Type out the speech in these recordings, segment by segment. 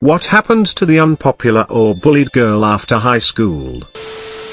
What happened to the unpopular or bullied girl after high school?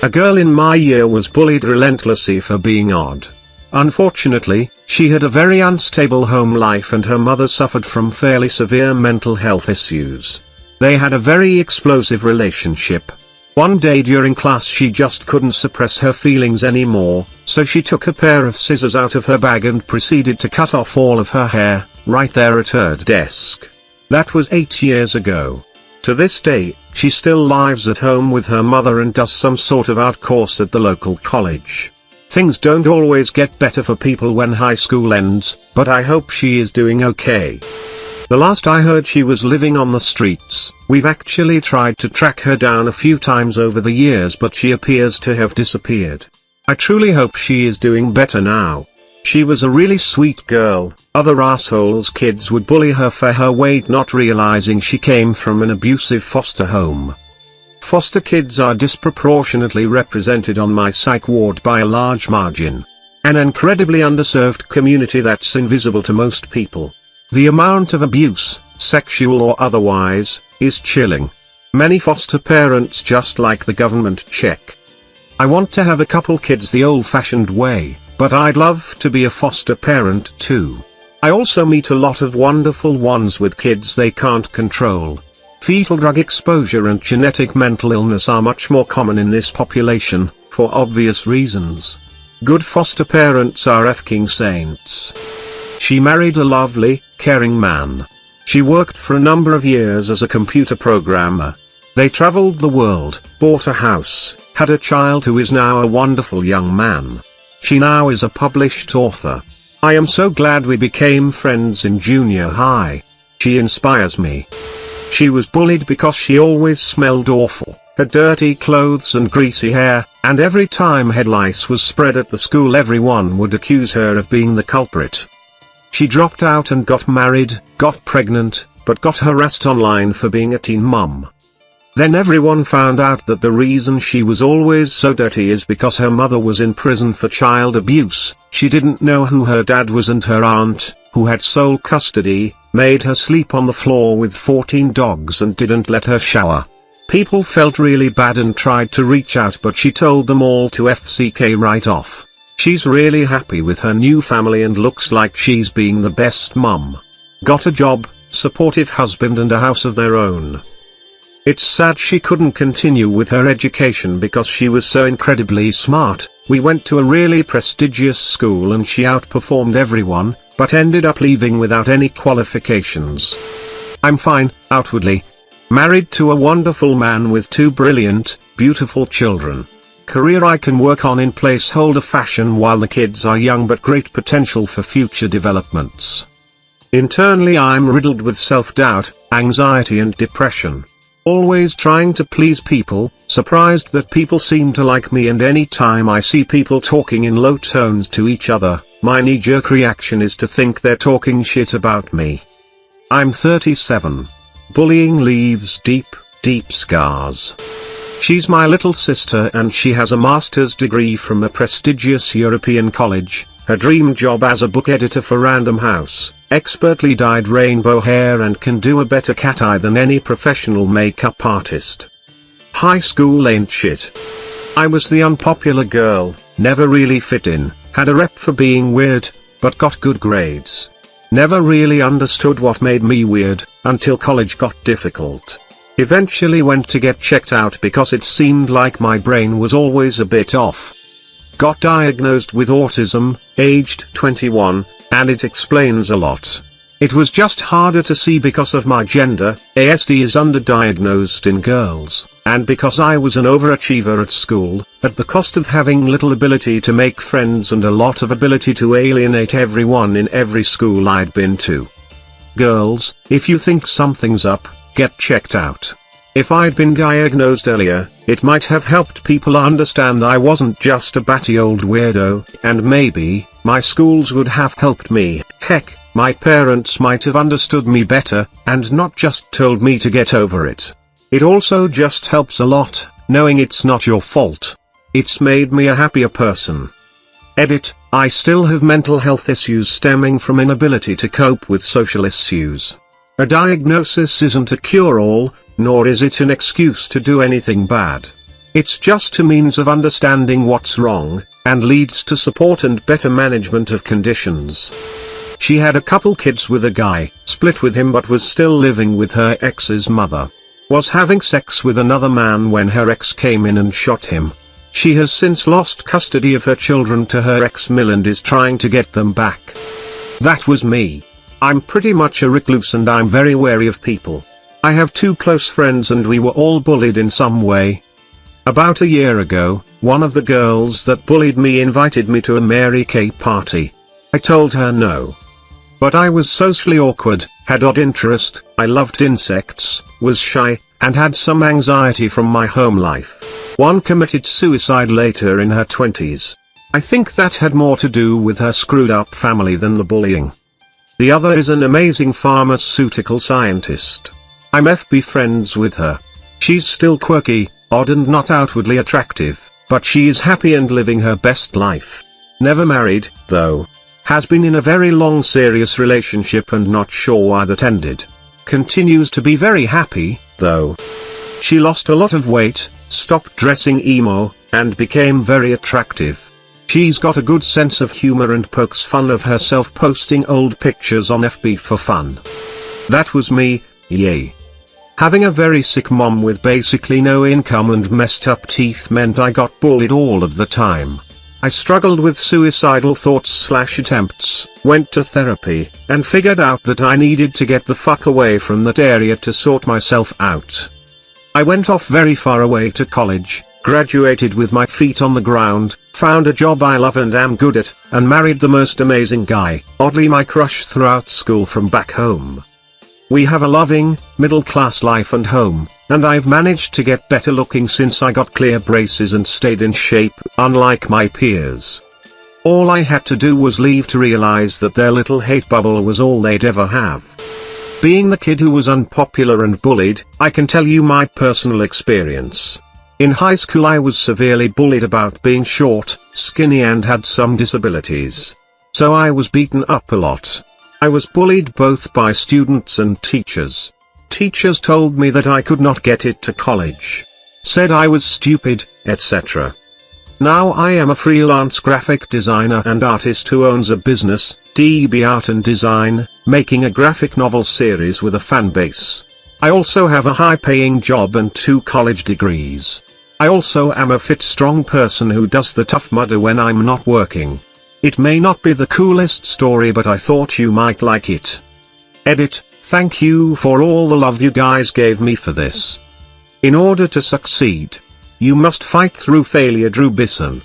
A girl in my year was bullied relentlessly for being odd. Unfortunately, she had a very unstable home life and her mother suffered from fairly severe mental health issues. They had a very explosive relationship. One day during class she just couldn't suppress her feelings anymore, so she took a pair of scissors out of her bag and proceeded to cut off all of her hair, right there at her desk. That was 8 years ago. To this day, she still lives at home with her mother and does some sort of art course at the local college. Things don't always get better for people when high school ends, but I hope she is doing okay. The last I heard she was living on the streets. We've actually tried to track her down a few times over the years but she appears to have disappeared. I truly hope she is doing better now. She was a really sweet girl. Other assholes kids would bully her for her weight, not realizing she came from an abusive foster home. Foster kids are disproportionately represented on my psych ward by a large margin. An incredibly underserved community that's invisible to most people. The amount of abuse, sexual or otherwise, is chilling. Many foster parents just like the government check. I want to have a couple kids the old-fashioned way, but I'd love to be a foster parent too. I also meet a lot of wonderful ones with kids they can't control. Fetal drug exposure and genetic mental illness are much more common in this population, for obvious reasons. Good foster parents are effing saints. She married a lovely, caring man. She worked for a number of years as a computer programmer. They traveled the world, bought a house, had a child who is now a wonderful young man. She now is a published author. I am so glad we became friends in junior high. She inspires me. She was bullied because she always smelled awful, had dirty clothes and greasy hair, and every time head lice was spread at the school everyone would accuse her of being the culprit. She dropped out and got married, got pregnant, but got harassed online for being a teen mum. Then everyone found out that the reason she was always so dirty is because her mother was in prison for child abuse. She didn't know who her dad was and her aunt, who had sole custody, made her sleep on the floor with 14 dogs and didn't let her shower. People felt really bad and tried to reach out but she told them all to FCK right off. She's really happy with her new family and looks like she's being the best mum. Got a job, supportive husband and a house of their own. It's sad she couldn't continue with her education because she was so incredibly smart. We went to a really prestigious school and she outperformed everyone, but ended up leaving without any qualifications. I'm fine, outwardly. Married to a wonderful man with 2 brilliant, beautiful children. Career I can work on in placeholder fashion while the kids are young but great potential for future developments. Internally I'm riddled with self-doubt, anxiety and depression. Always trying to please people, surprised that people seem to like me and any time I see people talking in low tones to each other, my knee-jerk reaction is to think they're talking shit about me. I'm 37. Bullying leaves deep, deep scars. She's my little sister and she has a master's degree from a prestigious European college, her dream job as a book editor for Random House, expertly dyed rainbow hair and can do a better cat eye than any professional makeup artist. High school ain't shit. I was the unpopular girl, never really fit in, had a rep for being weird, but got good grades. Never really understood what made me weird, until college got difficult. Eventually went to get checked out because it seemed like my brain was always a bit off. Got diagnosed with autism, aged 21, and it explains a lot. It was just harder to see because of my gender. ASD is underdiagnosed in girls, and because I was an overachiever at school, at the cost of having little ability to make friends and a lot of ability to alienate everyone in every school I'd been to. Girls, if you think something's up, get checked out. If I'd been diagnosed earlier, it might have helped people understand I wasn't just a batty old weirdo, and maybe, my schools would have helped me. Heck, my parents might have understood me better, and not just told me to get over it. It also just helps a lot, knowing it's not your fault. It's made me a happier person. Edit, I still have mental health issues stemming from inability to cope with social issues. A diagnosis isn't a cure-all, nor is it an excuse to do anything bad. It's just a means of understanding what's wrong, and leads to support and better management of conditions. She had a couple kids with a guy, split with him but was still living with her ex's mother. Was having sex with another man when her ex came in and shot him. She has since lost custody of her children to her ex-mill and is trying to get them back. That was me. I'm pretty much a recluse and I'm very wary of people. I have 2 close friends and we were all bullied in some way. About a year ago, one of the girls that bullied me invited me to a Mary Kay party. I told her no. But I was socially awkward, had odd interest, I loved insects, was shy, and had some anxiety from my home life. One committed suicide later in her 20s. I think that had more to do with her screwed up family than the bullying. The other is an amazing pharmaceutical scientist. I'm FB friends with her. She's still quirky, odd and not outwardly attractive, but she is happy and living her best life. Never married, though. Has been in a very long serious relationship and not sure why that ended. Continues to be very happy, though. She lost a lot of weight, stopped dressing emo, and became very attractive. She's got a good sense of humor and pokes fun of herself posting old pictures on FB for fun. That was me, yay. Having a very sick mom with basically no income and messed up teeth meant I got bullied all of the time. I struggled with suicidal thoughts/attempts, went to therapy, and figured out that I needed to get the fuck away from that area to sort myself out. I went off very far away to college, graduated with my feet on the ground, found a job I love and am good at, and married the most amazing guy, oddly my crush throughout school from back home. We have a loving, middle-class life and home, and I've managed to get better looking since I got clear braces and stayed in shape, unlike my peers. All I had to do was leave to realize that their little hate bubble was all they'd ever have. Being the kid who was unpopular and bullied, I can tell you my personal experience. In high school I was severely bullied about being short, skinny and had some disabilities. So I was beaten up a lot. I was bullied both by students and teachers. Teachers told me that I could not get it to college. Said I was stupid, etc. Now I am a freelance graphic designer and artist who owns a business, DB Art and Design, making a graphic novel series with a fan base. I also have a high-paying job and 2 college degrees. I also am a fit strong person who does the Tough Mudder when I'm not working. It may not be the coolest story but I thought you might like it. Edit, thank you for all the love you guys gave me for this. In order to succeed, you must fight through failure. Drew Bisson.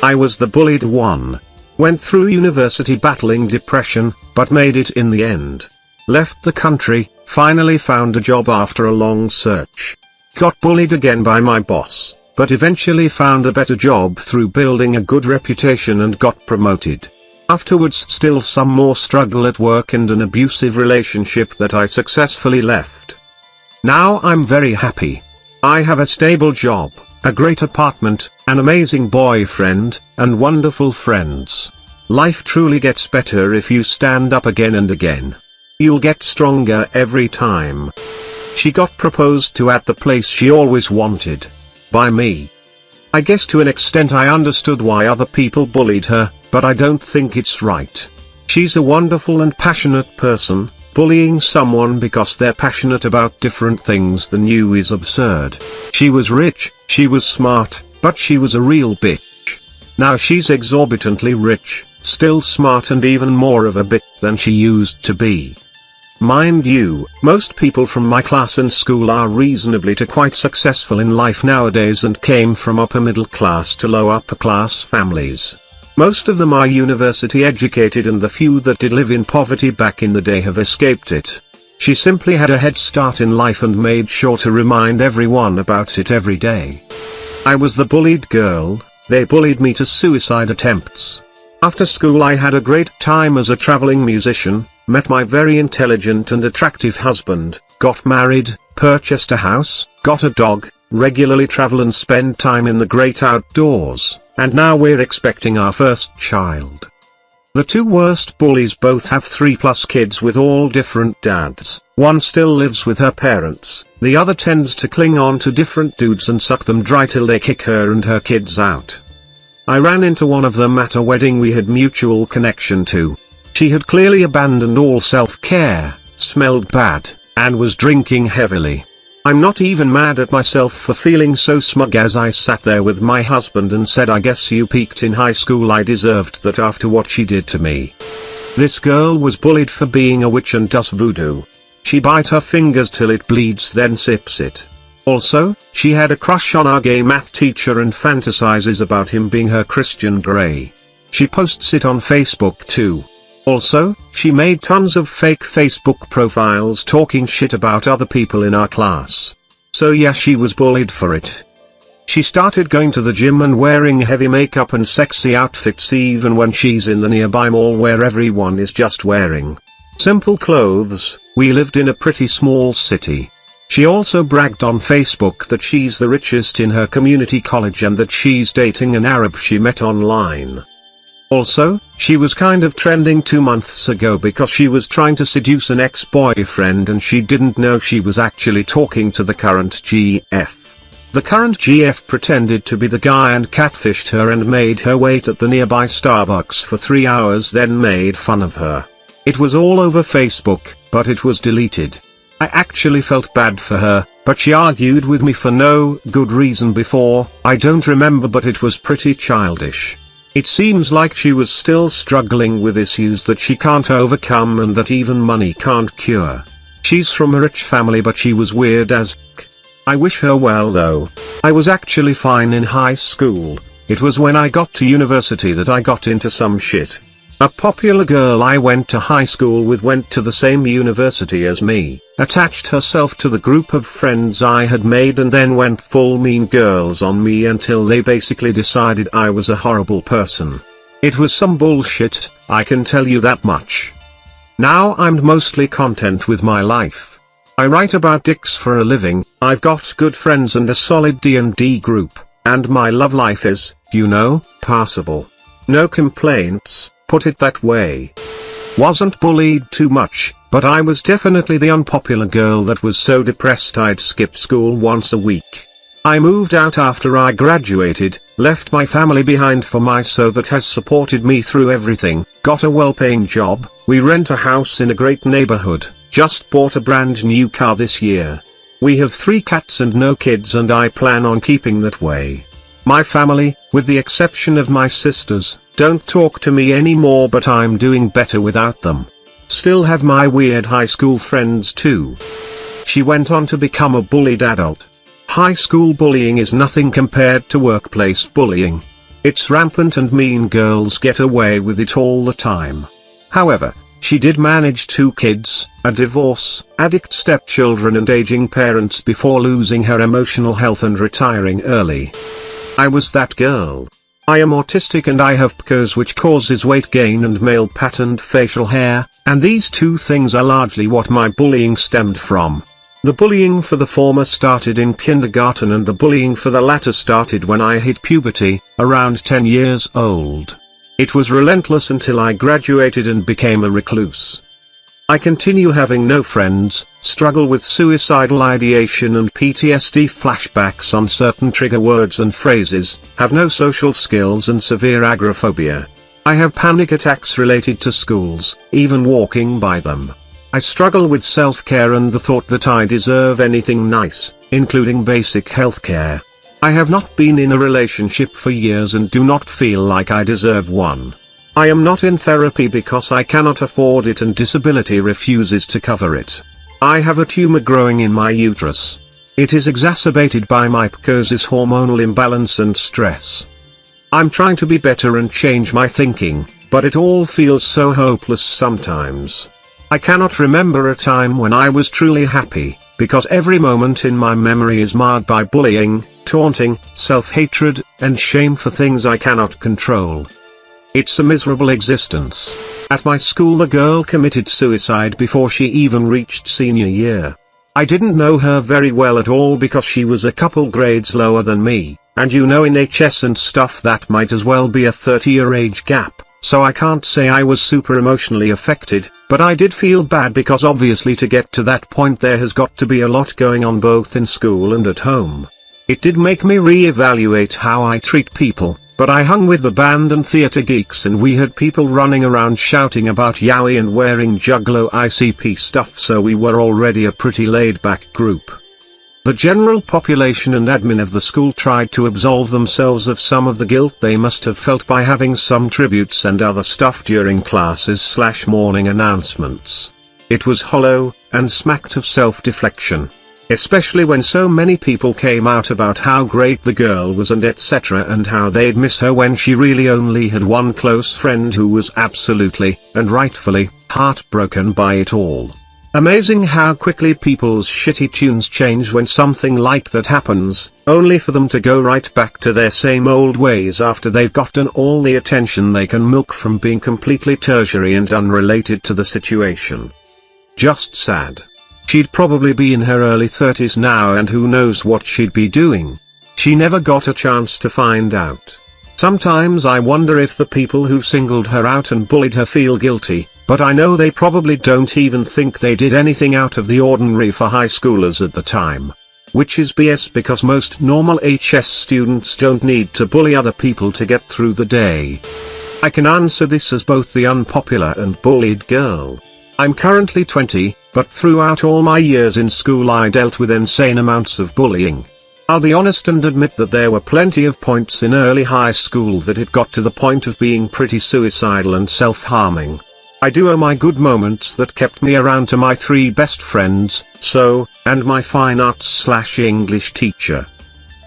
I was the bullied one. Went through university battling depression, but made it in the end. Left the country, finally found a job after a long search. Got bullied again by my boss, but eventually found a better job through building a good reputation and got promoted. Afterwards still some more struggle at work and an abusive relationship that I successfully left. Now I'm very happy. I have a stable job, a great apartment, an amazing boyfriend, and wonderful friends. Life truly gets better if you stand up again and again. You'll get stronger every time. She got proposed to at the place she always wanted. By me. I guess to an extent I understood why other people bullied her, but I don't think it's right. She's a wonderful and passionate person. Bullying someone because they're passionate about different things than you is absurd. She was rich, she was smart, but she was a real bitch. Now she's exorbitantly rich, still smart and even more of a bitch than she used to be. Mind you, most people from my class and school are reasonably to quite successful in life nowadays and came from upper middle class to low upper class families. Most of them are university educated and the few that did live in poverty back in the day have escaped it. She simply had a head start in life and made sure to remind everyone about it every day. I was the bullied girl, they bullied me to suicide attempts. After school I had a great time as a traveling musician, met my very intelligent and attractive husband, got married, purchased a house, got a dog, regularly travel and spend time in the great outdoors, and now we're expecting our first child. The two worst bullies both have 3+ kids with all different dads. One still lives with her parents, the other tends to cling on to different dudes and suck them dry till they kick her and her kids out. I ran into one of them at a wedding we had mutual connection to. She had clearly abandoned all self-care, smelled bad, and was drinking heavily. I'm not even mad at myself for feeling so smug as I sat there with my husband and said, I guess you peaked in high school. I deserved that after what she did to me. This girl was bullied for being a witch and does voodoo. She bites her fingers till it bleeds then sips it. Also, she had a crush on our gay math teacher and fantasizes about him being her Christian Grey. She posts it on Facebook too. Also, she made tons of fake Facebook profiles talking shit about other people in our class. So yeah, she was bullied for it. She started going to the gym and wearing heavy makeup and sexy outfits even when she's in the nearby mall where everyone is just wearing simple clothes. We lived in a pretty small city. She also bragged on Facebook that she's the richest in her community college and that she's dating an Arab she met online. Also, she was kind of trending 2 months ago because she was trying to seduce an ex-boyfriend and she didn't know she was actually talking to the current GF. The current GF pretended to be the guy and catfished her and made her wait at the nearby Starbucks for 3 hours, then made fun of her. It was all over Facebook, but it was deleted. I actually felt bad for her, but she argued with me for no good reason before. I don't remember, but it was pretty childish. It seems like she was still struggling with issues that she can't overcome and that even money can't cure. She's from a rich family, but she was weird as f***. I wish her well though. I was actually fine in high school. It was when I got to university that I got into some shit. A popular girl I went to high school with went to the same university as me, attached herself to the group of friends I had made and then went full mean girls on me until they basically decided I was a horrible person. It was some bullshit, I can tell you that much. Now I'm mostly content with my life. I write about dicks for a living, I've got good friends and a solid D&D group, and my love life is, passable. No complaints. Put it that way. Wasn't bullied too much, but I was definitely the unpopular girl that was so depressed I'd skip school once a week. I moved out after I graduated, left my family behind for my so that has supported me through everything, got a well-paying job, we rent a house in a great neighborhood, just bought a brand new car this year. We have 3 cats and no kids and I plan on keeping that way. My family, with the exception of my sisters, don't talk to me anymore, but I'm doing better without them. Still have my weird high school friends too. She went on to become a bullied adult. High school bullying is nothing compared to workplace bullying. It's rampant and mean girls get away with it all the time. However, she did manage 2 kids, a divorce, addict stepchildren and aging parents before losing her emotional health and retiring early. I was that girl. I am autistic and I have PCOS, which causes weight gain and male patterned facial hair, and these 2 things are largely what my bullying stemmed from. The bullying for the former started in kindergarten and the bullying for the latter started when I hit puberty, around 10 years old. It was relentless until I graduated and became a recluse. I continue having no friends, struggle with suicidal ideation and PTSD flashbacks on certain trigger words and phrases, have no social skills and severe agoraphobia. I have panic attacks related to schools, even walking by them. I struggle with self-care and the thought that I deserve anything nice, including basic healthcare. I have not been in a relationship for years and do not feel like I deserve one. I am not in therapy because I cannot afford it and disability refuses to cover it. I have a tumor growing in my uterus. It is exacerbated by my PCOS's hormonal imbalance and stress. I'm trying to be better and change my thinking, but it all feels so hopeless sometimes. I cannot remember a time when I was truly happy, because every moment in my memory is marred by bullying, taunting, self-hatred, and shame for things I cannot control. It's a miserable existence. At my school the girl committed suicide before she even reached senior year. I didn't know her very well at all because she was a couple grades lower than me, and in HS and stuff that might as well be a 30-year age gap, so I can't say I was super emotionally affected, but I did feel bad because obviously to get to that point there has got to be a lot going on both in school and at home. It did make me re-evaluate how I treat people, but I hung with the band and theater geeks and we had people running around shouting about yaoi and wearing Juggalo ICP stuff, so we were already a pretty laid-back group. The general population and admin of the school tried to absolve themselves of some of the guilt they must have felt by having some tributes and other stuff during classes/morning announcements. It was hollow, and smacked of self-deflection. Especially when so many people came out about how great the girl was and etc., and how they'd miss her when she really only had one close friend who was absolutely, and rightfully, heartbroken by it all. Amazing how quickly people's shitty tunes change when something like that happens, only for them to go right back to their same old ways after they've gotten all the attention they can milk from being completely tertiary and unrelated to the situation. Just sad. She'd probably be in her early 30s now and who knows what she'd be doing. She never got a chance to find out. Sometimes I wonder if the people who singled her out and bullied her feel guilty, but I know they probably don't even think they did anything out of the ordinary for high schoolers at the time. Which is BS because most normal HS students don't need to bully other people to get through the day. I can answer this as both the unpopular and bullied girl. I'm currently 20, but throughout all my years in school I dealt with insane amounts of bullying. I'll be honest and admit that there were plenty of points in early high school that it got to the point of being pretty suicidal and self-harming. I do owe my good moments that kept me around to my 3 best friends, and my fine arts/English teacher.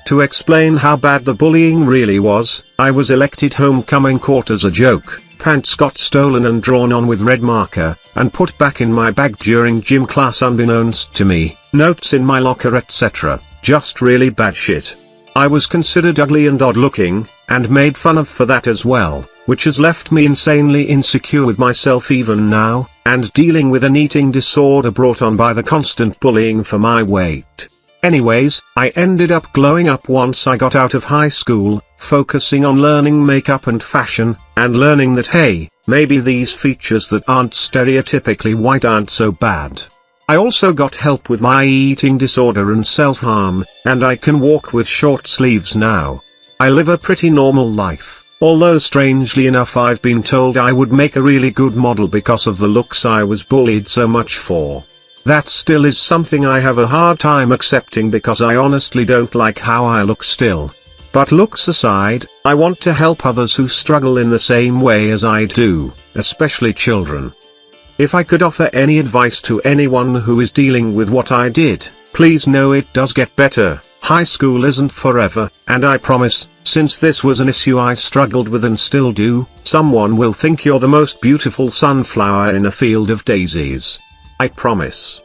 To explain how bad the bullying really was, I was elected homecoming court as a joke. Pants got stolen and drawn on with red marker, and put back in my bag during gym class unbeknownst to me, notes in my locker etc., just really bad shit. I was considered ugly and odd looking, and made fun of for that as well, which has left me insanely insecure with myself even now, and dealing with an eating disorder brought on by the constant bullying for my weight. Anyways, I ended up glowing up once I got out of high school, focusing on learning makeup and fashion, and learning that hey, maybe these features that aren't stereotypically white aren't so bad. I also got help with my eating disorder and self-harm, and I can walk with short sleeves now. I live a pretty normal life, although strangely enough I've been told I would make a really good model because of the looks I was bullied so much for. That still is something I have a hard time accepting because I honestly don't like how I look still. But looks aside, I want to help others who struggle in the same way as I do, especially children. If I could offer any advice to anyone who is dealing with what I did, please know it does get better. High school isn't forever, and I promise, since this was an issue I struggled with and still do, someone will think you're the most beautiful sunflower in a field of daisies. I promise.